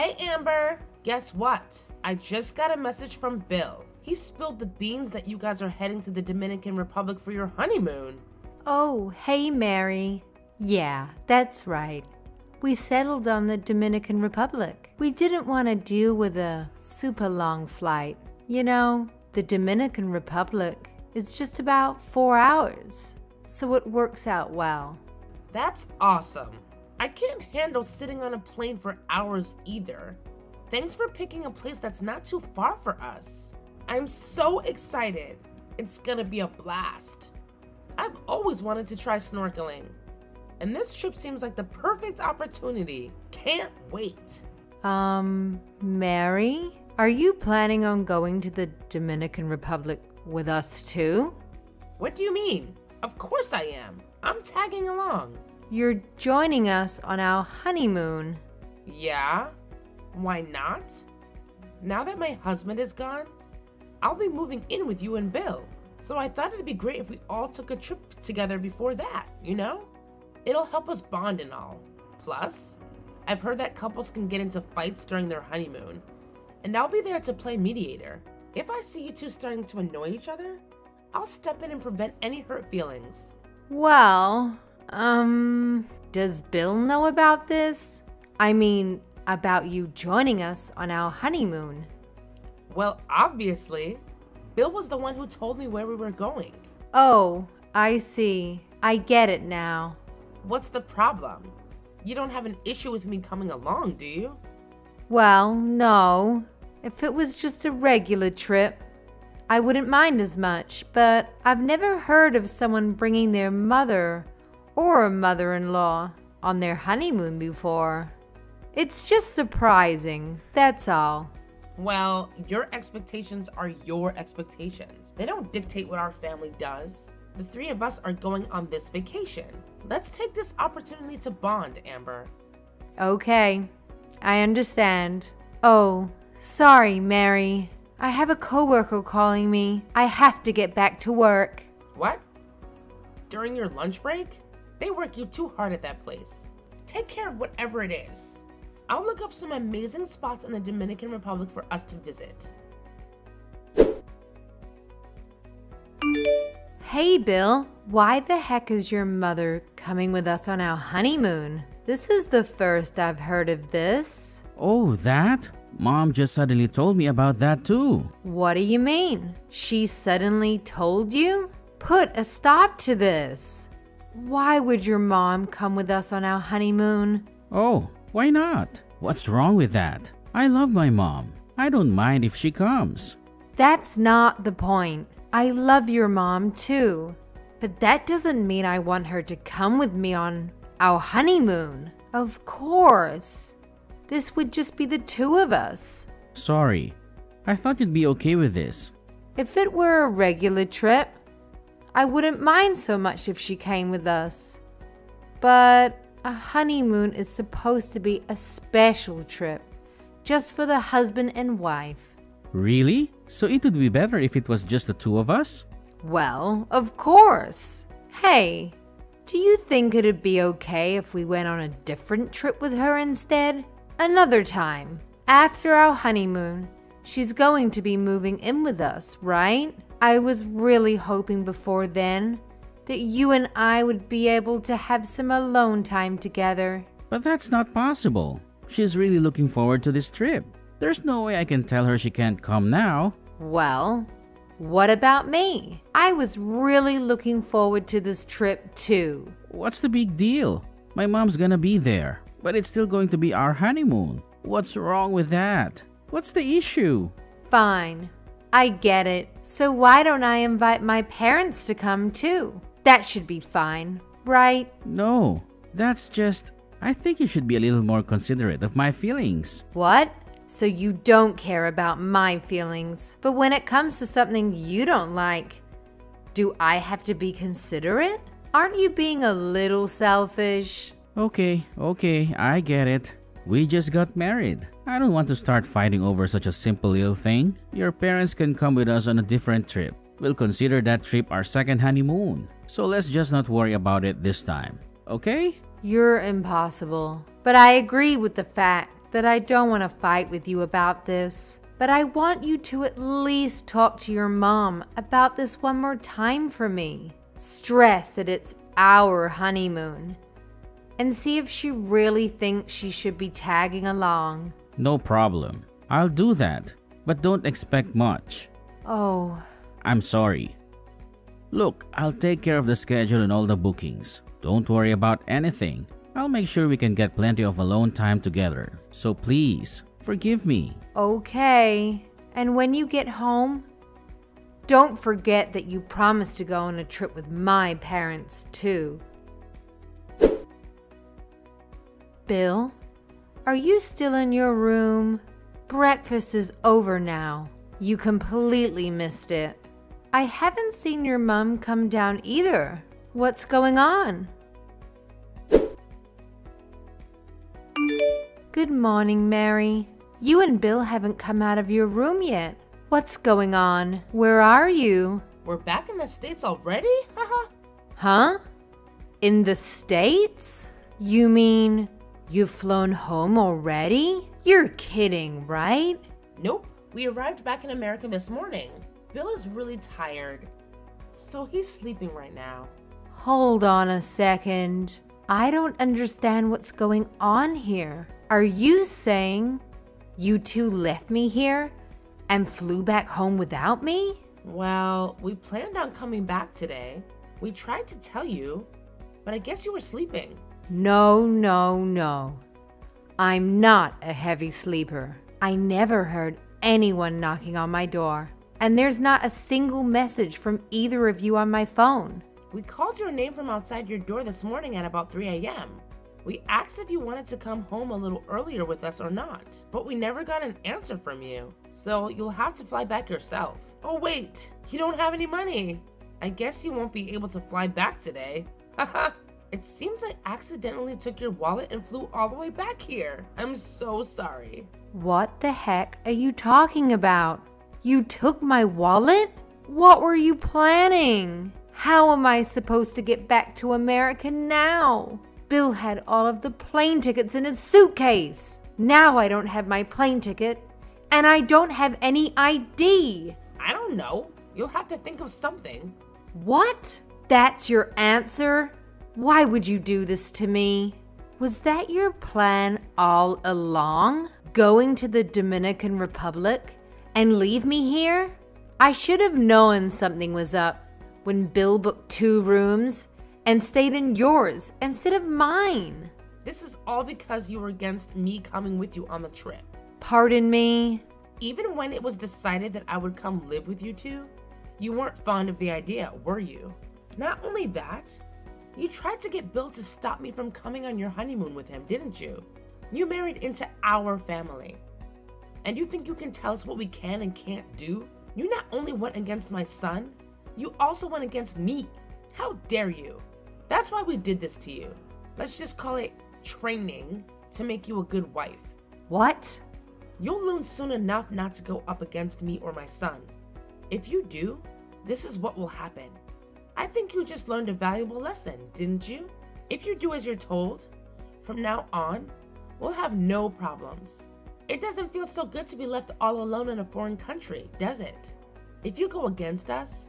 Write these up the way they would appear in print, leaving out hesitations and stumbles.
Hey Amber, guess what? I just got a message from Bill. He spilled the beans that you guys are heading to the Dominican Republic for your honeymoon. Oh, hey Mary. Yeah, that's right. We settled on the Dominican Republic. We didn't want to deal with a super long flight. You know, the Dominican Republic is just about 4 hours, so it works out well. That's awesome. I can't handle sitting on a plane for hours either. Thanks for picking a place that's not too far for us. I'm so excited. It's gonna be a blast. I've always wanted to try snorkeling, and this trip seems like the perfect opportunity. Can't wait. Mary, are you planning on going to the Dominican Republic with us too? What do you mean? Of course I am. I'm tagging along. You're joining us on our honeymoon. Yeah? Why not? Now that my husband is gone, I'll be moving in with you and Bill. So I thought it'd be great if we all took a trip together before that, you know? It'll help us bond and all. Plus, I've heard that couples can get into fights during their honeymoon, and I'll be there to play mediator. If I see you two starting to annoy each other, I'll step in and prevent any hurt feelings. Well, does Bill know about this? I mean, about you joining us on our honeymoon. Well, obviously. Bill was the one who told me where we were going. Oh, I see. I get it now. What's the problem? You don't have an issue with me coming along, do you? Well, no. If it was just a regular trip, I wouldn't mind as much, but I've never heard of someone bringing their mother or a mother-in-law on their honeymoon before. It's just surprising, that's all. Well, your expectations are your expectations. They don't dictate what our family does. The three of us are going on this vacation. Let's take this opportunity to bond, Amber. Okay, I understand. Oh, sorry, Mary. I have a coworker calling me. I have to get back to work. What? During your lunch break? They work you too hard at that place. Take care of whatever it is. I'll look up some amazing spots in the Dominican Republic for us to visit. Hey, Bill. Why the heck is your mother coming with us on our honeymoon? This is the first I've heard of this. Oh, that? Mom just suddenly told me about that too. What do you mean? She suddenly told you? Put a stop to this. Why would your mom come with us on our honeymoon? Oh, why not? What's wrong with that? I love my mom. I don't mind if she comes. That's not the point. I love your mom too. But that doesn't mean I want her to come with me on our honeymoon. Of course. This would just be the two of us. Sorry. I thought you'd be okay with this. If it were a regular trip, I wouldn't mind so much if she came with us. But a honeymoon is supposed to be a special trip, just for the husband and wife. Really? So it would be better if it was just the two of us? Well, of course. Hey, do you think it'd be okay if we went on a different trip with her instead? Another time, after our honeymoon, she's going to be moving in with us, right? I was really hoping before then that you and I would be able to have some alone time together. But that's not possible. She's really looking forward to this trip. There's no way I can tell her she can't come now. Well, what about me? I was really looking forward to this trip too. What's the big deal? My mom's gonna be there, but it's still going to be our honeymoon. What's wrong with that? What's the issue? Fine, I get it. So why don't I invite my parents to come too? That should be fine, right? No, that's just... I think you should be a little more considerate of my feelings. What? So you don't care about my feelings. But when it comes to something you don't like, do I have to be considerate? Aren't you being a little selfish? Okay, I get it. We just got married. I don't want to start fighting over such a simple little thing. Your parents can come with us on a different trip. We'll consider that trip our second honeymoon. So let's just not worry about it this time, okay? You're impossible. But I agree with the fact that I don't want to fight with you about this, but I want you to at least talk to your mom about this one more time for me. Stress that it's our honeymoon, and see if she really thinks she should be tagging along. No problem. I'll do that, but don't expect much. Oh. I'm sorry. Look, I'll take care of the schedule and all the bookings. Don't worry about anything. I'll make sure we can get plenty of alone time together. So please, forgive me. Okay. And when you get home, don't forget that you promised to go on a trip with my parents too. Bill, are you still in your room? Breakfast is over now. You completely missed it. I haven't seen your mom come down either. What's going on? Good morning, Mary. You and Bill haven't come out of your room yet. What's going on? Where are you? We're back in the States already? Haha. Huh? In the States? You mean you've flown home already? You're kidding, right? Nope. We arrived back in America this morning. Bill is really tired, so he's sleeping right now. Hold on a second. I don't understand what's going on here. Are you saying you two left me here and flew back home without me? Well, we planned on coming back today. We tried to tell you, but I guess you were sleeping. No, no, no. I'm not a heavy sleeper. I never heard anyone knocking on my door, and there's not a single message from either of you on my phone. We called your name from outside your door this morning at about 3 a.m. We asked if you wanted to come home a little earlier with us or not, but we never got an answer from you, so you'll have to fly back yourself. Oh wait, you don't have any money. I guess you won't be able to fly back today. Haha. It seems I accidentally took your wallet and flew all the way back here. I'm so sorry. What the heck are you talking about? You took my wallet? What were you planning? How am I supposed to get back to America now? Bill had all of the plane tickets in his suitcase. Now I don't have my plane ticket, and I don't have any ID. I don't know. You'll have to think of something. What? That's your answer? Why would you do this to me? Was that your plan all along? Going to the Dominican Republic and leave me here? I should have known something was up when Bill booked 2 rooms and stayed in yours instead of mine. This is all because you were against me coming with you on the trip. Pardon me? Even when it was decided that I would come live with you two, you weren't fond of the idea, were you? Not only that, you tried to get Bill to stop me from coming on your honeymoon with him, didn't you? You married into our family. And you think you can tell us what we can and can't do? You not only went against my son, you also went against me. How dare you? That's why we did this to you. Let's just call it training to make you a good wife. What? You'll learn soon enough not to go up against me or my son. If you do, this is what will happen. I think you just learned a valuable lesson, didn't you? If you do as you're told, from now on, we'll have no problems. It doesn't feel so good to be left all alone in a foreign country, does it? If you go against us,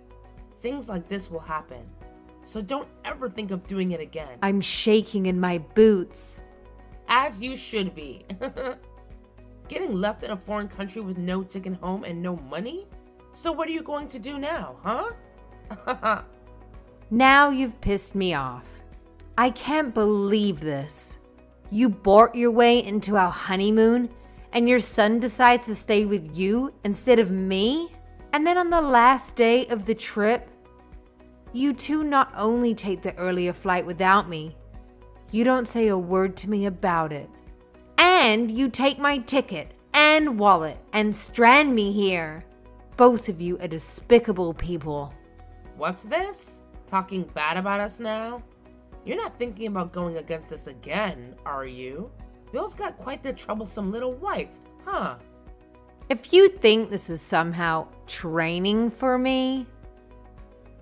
things like this will happen. So don't ever think of doing it again. I'm shaking in my boots. As you should be. Getting left in a foreign country with no ticket home and no money? So what are you going to do now, huh? Now you've pissed me off. I can't believe this. You bought your way into our honeymoon and your son decides to stay with you instead of me? And then on the last day of the trip, you two not only take the earlier flight without me, you don't say a word to me about it. And you take my ticket and wallet and strand me here. Both of you are despicable people. What's this? Talking bad about us now? You're not thinking about going against us again, are you? Bill's got quite the troublesome little wife, huh? If you think this is somehow training for me,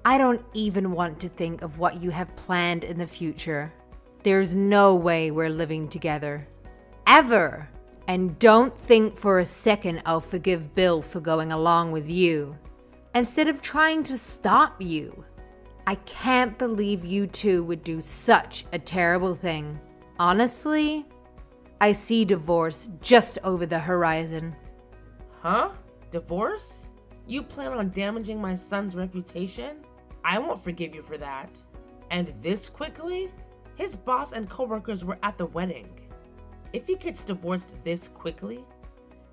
I don't even want to think of what you have planned in the future. There's no way we're living together. Ever. And don't think for a second I'll forgive Bill for going along with you, instead of trying to stop you. I can't believe you two would do such a terrible thing. Honestly, I see divorce just over the horizon. Huh? Divorce? You plan on damaging my son's reputation? I won't forgive you for that. And this quickly? His boss and coworkers were at the wedding. If he gets divorced this quickly,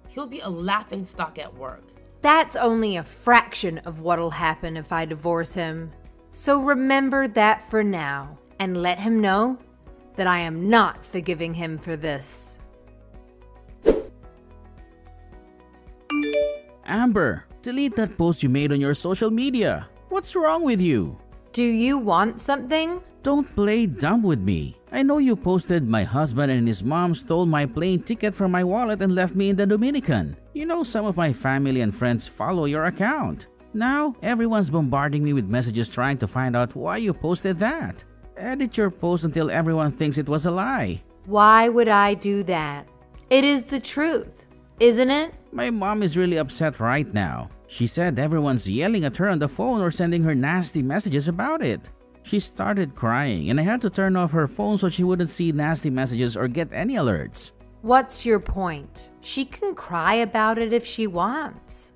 he'll be a laughingstock at work. That's only a fraction of what'll happen if I divorce him. So remember that for now, and let him know that I am not forgiving him for this. Amber, delete that post you made on your social media. What's wrong with you? Do you want something? Don't play dumb with me. I know you posted my husband and his mom stole my plane ticket from my wallet and left me in the Dominican. You know some of my family and friends follow your account. Now, everyone's bombarding me with messages trying to find out why you posted that. Edit your post until everyone thinks it was a lie. Why would I do that? It is the truth, isn't it? My mom is really upset right now. She said everyone's yelling at her on the phone or sending her nasty messages about it. She started crying and I had to turn off her phone so she wouldn't see nasty messages or get any alerts. What's your point? She can cry about it if she wants.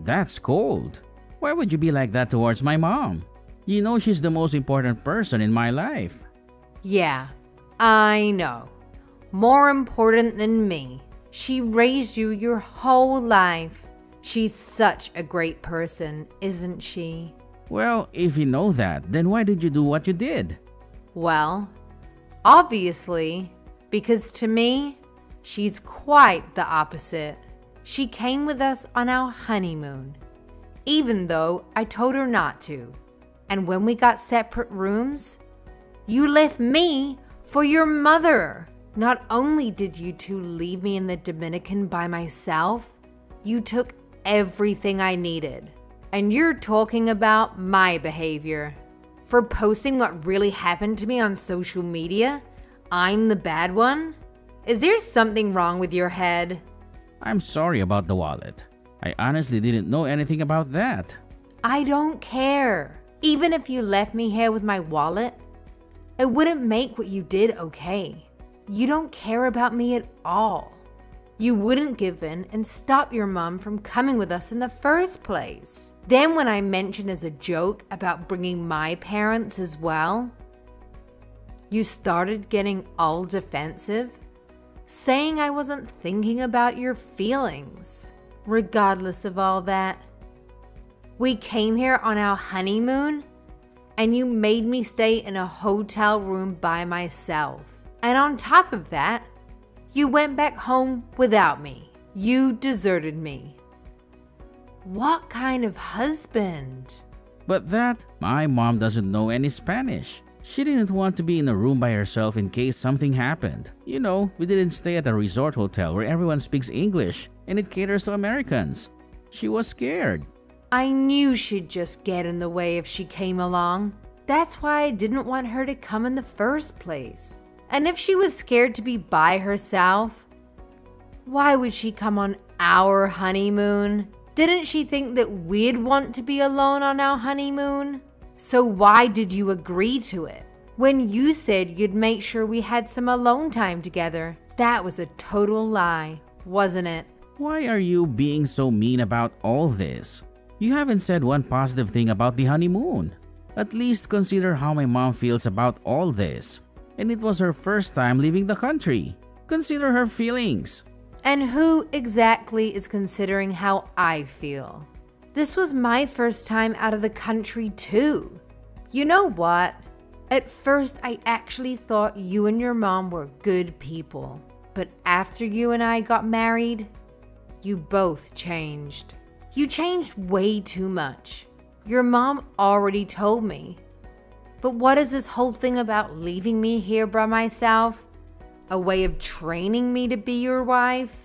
That's cold. Why would you be like that towards my mom? You know she's the most important person in my life. Yeah, I know. More important than me. She raised you your whole life. She's such a great person, isn't she? Well, if you know that, then why did you do what you did? Well, obviously, because to me, she's quite the opposite. She came with us on our honeymoon, even though I told her not to. And when we got separate rooms, you left me for your mother. Not only did you two leave me in the Dominican by myself, you took everything I needed. And you're talking about my behavior. For posting what really happened to me on social media, I'm the bad one? Is there something wrong with your head? I'm sorry about the wallet. I honestly didn't know anything about that. I don't care. Even if you left me here with my wallet, it wouldn't make what you did okay. You don't care about me at all. You wouldn't give in and stop your mom from coming with us in the first place. Then when I mentioned as a joke about bringing my parents as well, you started getting all defensive, saying I wasn't thinking about your feelings. Regardless of all that, we came here on our honeymoon and you made me stay in a hotel room by myself. And on top of that, you went back home without me. You deserted me. What kind of husband? But my mom doesn't know any Spanish. She didn't want to be in a room by herself in case something happened. You know, we didn't stay at a resort hotel where everyone speaks English and it caters to Americans. She was scared. I knew she'd just get in the way if she came along. That's why I didn't want her to come in the first place. And if she was scared to be by herself, why would she come on our honeymoon? Didn't she think that we'd want to be alone on our honeymoon? So why did you agree to it? When you said you'd make sure we had some alone time together, that was a total lie, wasn't it? Why are you being so mean about all this? You haven't said one positive thing about the honeymoon. At least consider how my mom feels about all this. And it was her first time leaving the country. Consider her feelings. And who exactly is considering how I feel? This was my first time out of the country too. You know what? At first I actually thought you and your mom were good people. But after you and I got married, you both changed. You changed way too much. Your mom already told me. But what is this whole thing about leaving me here by myself? A way of training me to be your wife?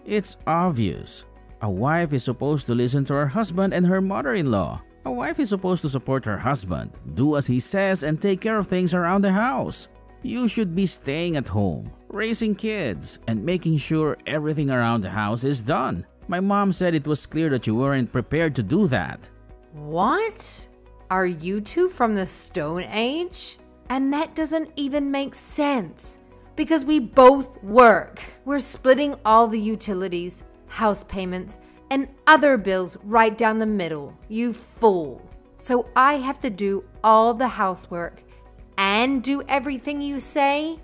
It's obvious. A wife is supposed to listen to her husband and her mother-in-law. A wife is supposed to support her husband, do as he says, and take care of things around the house. You should be staying at home, raising kids, and making sure everything around the house is done. My mom said it was clear that you weren't prepared to do that. What? Are you two from the Stone Age? And that doesn't even make sense because we both work. We're splitting all the utilities, house payments, and other bills right down the middle, you fool. So I have to do all the housework and do everything you say?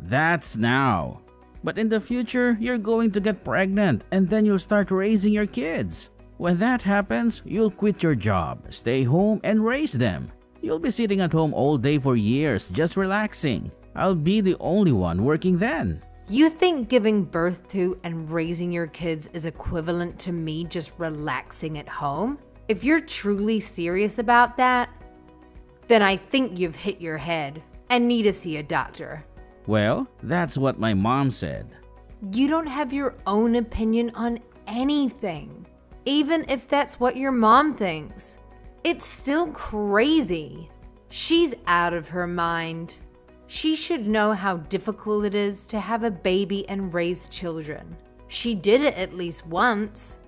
That's now. But in the future, you're going to get pregnant and then you'll start raising your kids. When that happens, you'll quit your job, stay home, and raise them. You'll be sitting at home all day for years, just relaxing. I'll be the only one working then. You think giving birth to and raising your kids is equivalent to me just relaxing at home? If you're truly serious about that, then I think you've hit your head and need to see a doctor. Well, that's what my mom said. You don't have your own opinion on anything, even if that's what your mom thinks. It's still crazy. She's out of her mind. She should know how difficult it is to have a baby and raise children. She did it at least once.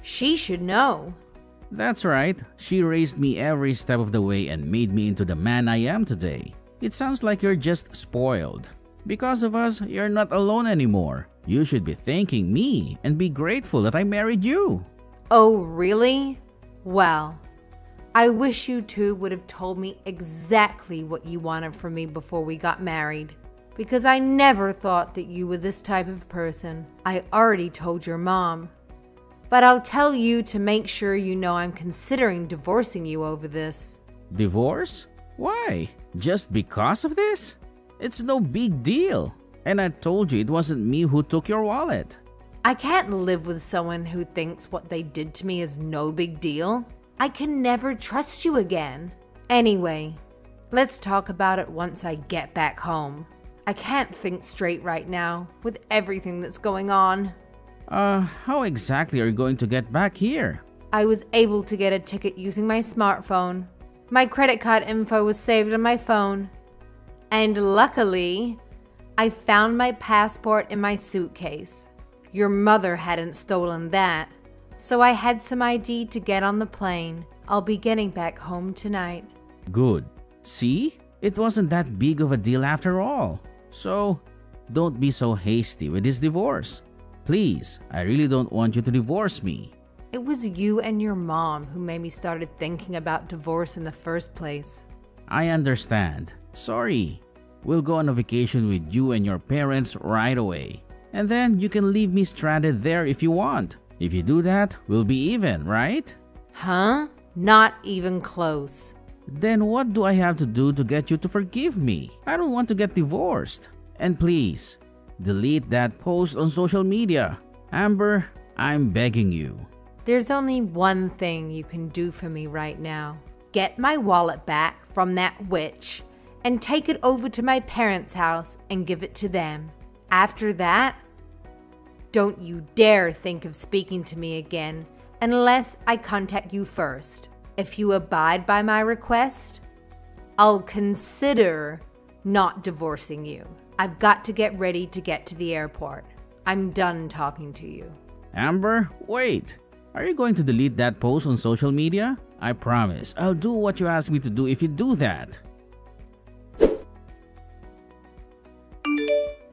She should know. That's right. She raised me every step of the way and made me into the man I am today. It sounds like you're just spoiled. Because of us, you're not alone anymore. You should be thanking me and be grateful that I married you. Oh, really? Well, I wish you two would have told me exactly what you wanted from me before we got married. Because I never thought that you were this type of person. I already told your mom. But I'll tell you to make sure you know I'm considering divorcing you over this. Divorce? Why? Just because of this? It's no big deal. And I told you it wasn't me who took your wallet. I can't live with someone who thinks what they did to me is no big deal. I can never trust you again. Anyway, let's talk about it once I get back home. I can't think straight right now with everything that's going on. How exactly are you going to get back here? I was able to get a ticket using my smartphone. My credit card info was saved on my phone. And luckily, I found my passport in my suitcase. Your mother hadn't stolen that. So I had some ID to get on the plane. I'll be getting back home tonight. Good. See? It wasn't that big of a deal after all. So, don't be so hasty with this divorce. Please, I really don't want you to divorce me. It was you and your mom who made me started thinking about divorce in the first place. I understand. Sorry. We'll go on a vacation with you and your parents right away. And then you can leave me stranded there if you want. If you do that, we'll be even, right? Huh? Not even close. Then what do I have to do to get you to forgive me? I don't want to get divorced. And please, delete that post on social media. Amber, I'm begging you. There's only one thing you can do for me right now. Get my wallet back from that witch and take it over to my parents' house and give it to them. After that, don't you dare think of speaking to me again unless I contact you first. If you abide by my request, I'll consider not divorcing you. I've got to get ready to get to the airport. I'm done talking to you. Amber, wait. Are you going to delete that post on social media? I promise I'll do what you ask me to do if you do that.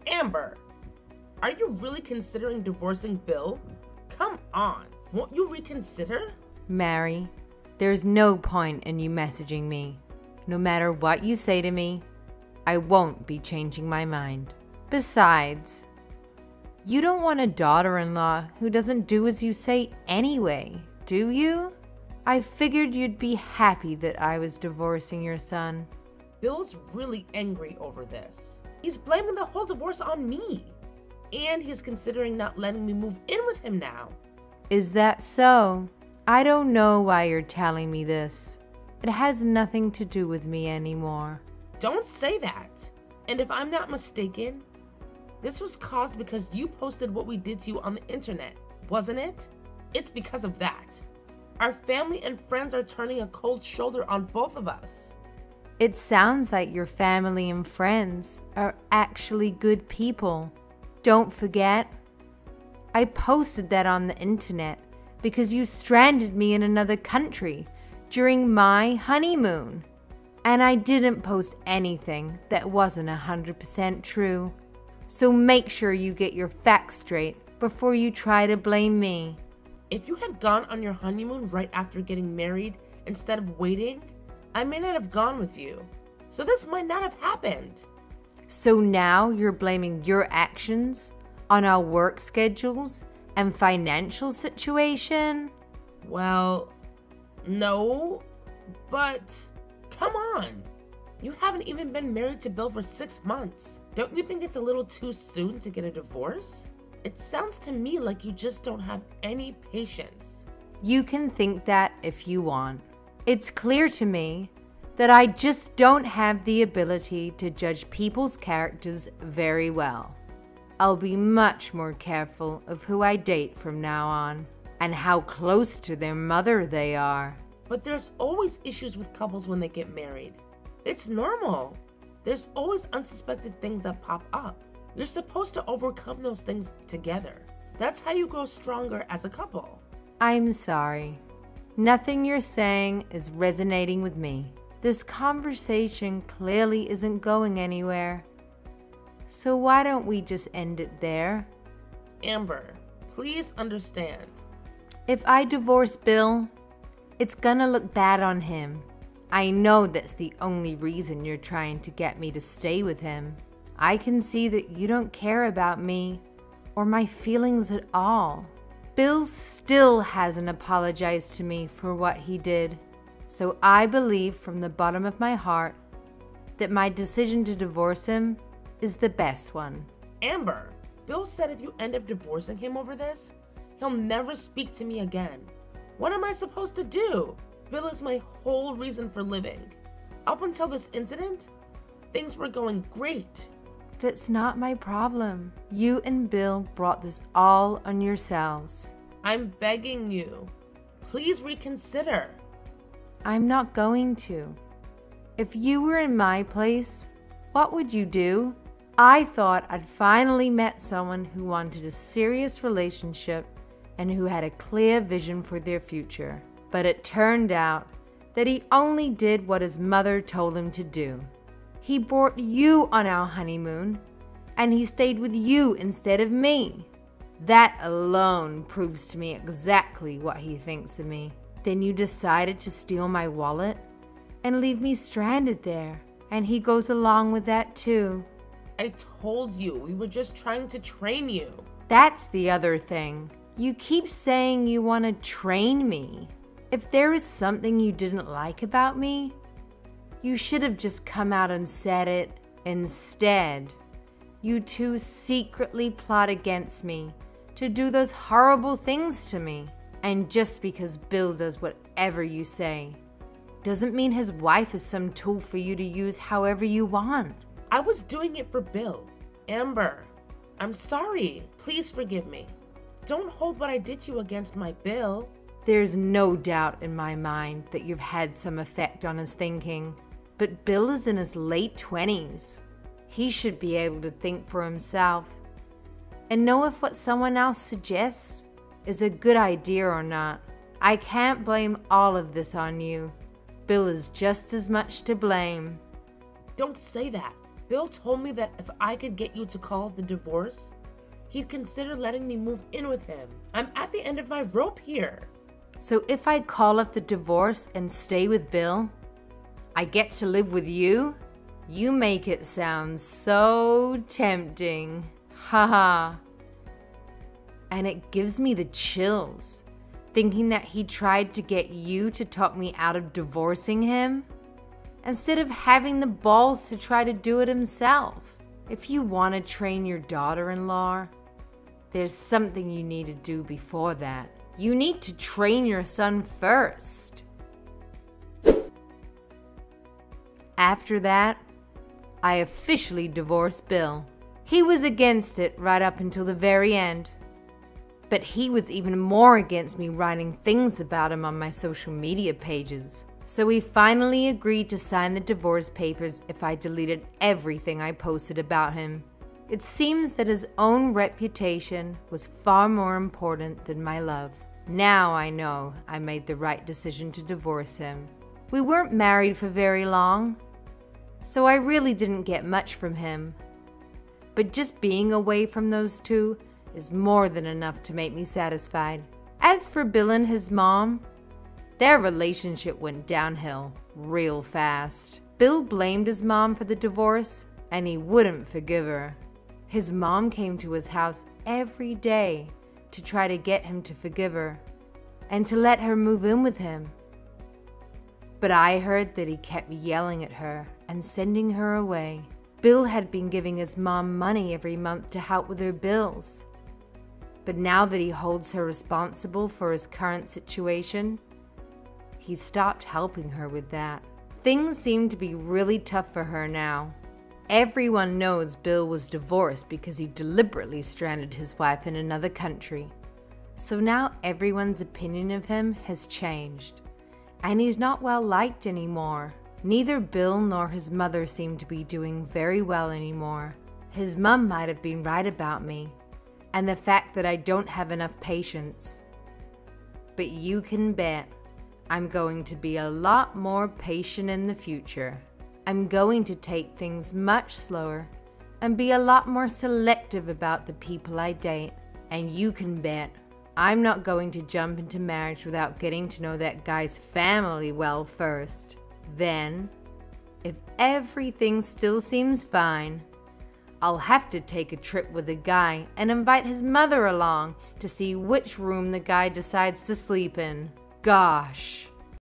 Amber, are you really considering divorcing Bill? Come on, won't you reconsider? Mary, there's no point in you messaging me. No matter what you say to me, I won't be changing my mind. Besides, you don't want a daughter-in-law who doesn't do as you say anyway, do you? I figured you'd be happy that I was divorcing your son. Bill's really angry over this. He's blaming the whole divorce on me. And he's considering not letting me move in with him now. Is that so? I don't know why you're telling me this. It has nothing to do with me anymore. Don't say that. And if I'm not mistaken, this was caused because you posted what we did to you on the internet, wasn't it? It's because of that. Our family and friends are turning a cold shoulder on both of us. It sounds like your family and friends are actually good people. Don't forget, I posted that on the internet because you stranded me in another country during my honeymoon. And I didn't post anything that wasn't 100% true. So make sure you get your facts straight before you try to blame me. If you had gone on your honeymoon right after getting married instead of waiting, I may not have gone with you. So this might not have happened. So now you're blaming your actions on our work schedules and financial situation? Well, no, but come on. You haven't even been married to Bill for 6 months. Don't you think it's a little too soon to get a divorce? It sounds to me like you just don't have any patience. You can think that if you want. It's clear to me that I just don't have the ability to judge people's characters very well. I'll be much more careful of who I date from now on and how close to their mother they are. But there's always issues with couples when they get married. It's normal. There's always unsuspected things that pop up. You're supposed to overcome those things together. That's how you grow stronger as a couple. I'm sorry. Nothing you're saying is resonating with me. This conversation clearly isn't going anywhere. So why don't we just end it there? Amber, please understand. If I divorce Bill, it's gonna look bad on him. I know that's the only reason you're trying to get me to stay with him. I can see that you don't care about me or my feelings at all. Bill still hasn't apologized to me for what he did. So I believe from the bottom of my heart that my decision to divorce him is the best one. Amber, Bill said if you end up divorcing him over this, he'll never speak to me again. What am I supposed to do? Bill is my whole reason for living. Up until this incident, things were going great. That's not my problem. You and Bill brought this all on yourselves. I'm begging you. Please reconsider. I'm not going to. If you were in my place, what would you do? I thought I'd finally met someone who wanted a serious relationship and who had a clear vision for their future. But it turned out that he only did what his mother told him to do. He brought you on our honeymoon, and he stayed with you instead of me. That alone proves to me exactly what he thinks of me. Then you decided to steal my wallet and leave me stranded there, and he goes along with that too. I told you, we were just trying to train you. That's the other thing. You keep saying you want to train me. If there is something you didn't like about me, you should have just come out and said it. Instead, you two secretly plot against me to do those horrible things to me. And just because Bill does whatever you say, doesn't mean his wife is some tool for you to use however you want. I was doing it for Bill. Amber, I'm sorry. Please forgive me. Don't hold what I did to you against my Bill. There's no doubt in my mind that you've had some effect on his thinking. But Bill is in his late 20s. He should be able to think for himself and know if what someone else suggests is a good idea or not. I can't blame all of this on you. Bill is just as much to blame. Don't say that. Bill told me that if I could get you to call off the divorce, he'd consider letting me move in with him. I'm at the end of my rope here. So if I call off the divorce and stay with Bill, I get to live with you? You make it sound so tempting. Haha. And it gives me the chills, thinking that he tried to get you to talk me out of divorcing him, instead of having the balls to try to do it himself. If you want to train your daughter-in-law, there's something you need to do before that. You need to train your son first. After that, I officially divorced Bill. He was against it right up until the very end. But he was even more against me writing things about him on my social media pages. So we finally agreed to sign the divorce papers if I deleted everything I posted about him. It seems that his own reputation was far more important than my love. Now I know I made the right decision to divorce him. We weren't married for very long, so I really didn't get much from him. But just being away from those two is more than enough to make me satisfied. As for Bill and his mom, their relationship went downhill real fast. Bill blamed his mom for the divorce, and he wouldn't forgive her. His mom came to his house every day to try to get him to forgive her and to let her move in with him. But I heard that he kept yelling at her and sending her away. Bill had been giving his mom money every month to help with her bills. But now that he holds her responsible for his current situation, he stopped helping her with that. Things seem to be really tough for her now. Everyone knows Bill was divorced because he deliberately stranded his wife in another country. So now everyone's opinion of him has changed, and he's not well liked anymore. Neither Bill nor his mother seem to be doing very well anymore. His mom might have been right about me, and the fact that I don't have enough patience. But you can bet I'm going to be a lot more patient in the future. I'm going to take things much slower and be a lot more selective about the people I date. And you can bet I'm not going to jump into marriage without getting to know that guy's family well first. Then, if everything still seems fine, I'll have to take a trip with the guy and invite his mother along to see which room the guy decides to sleep in. Gosh,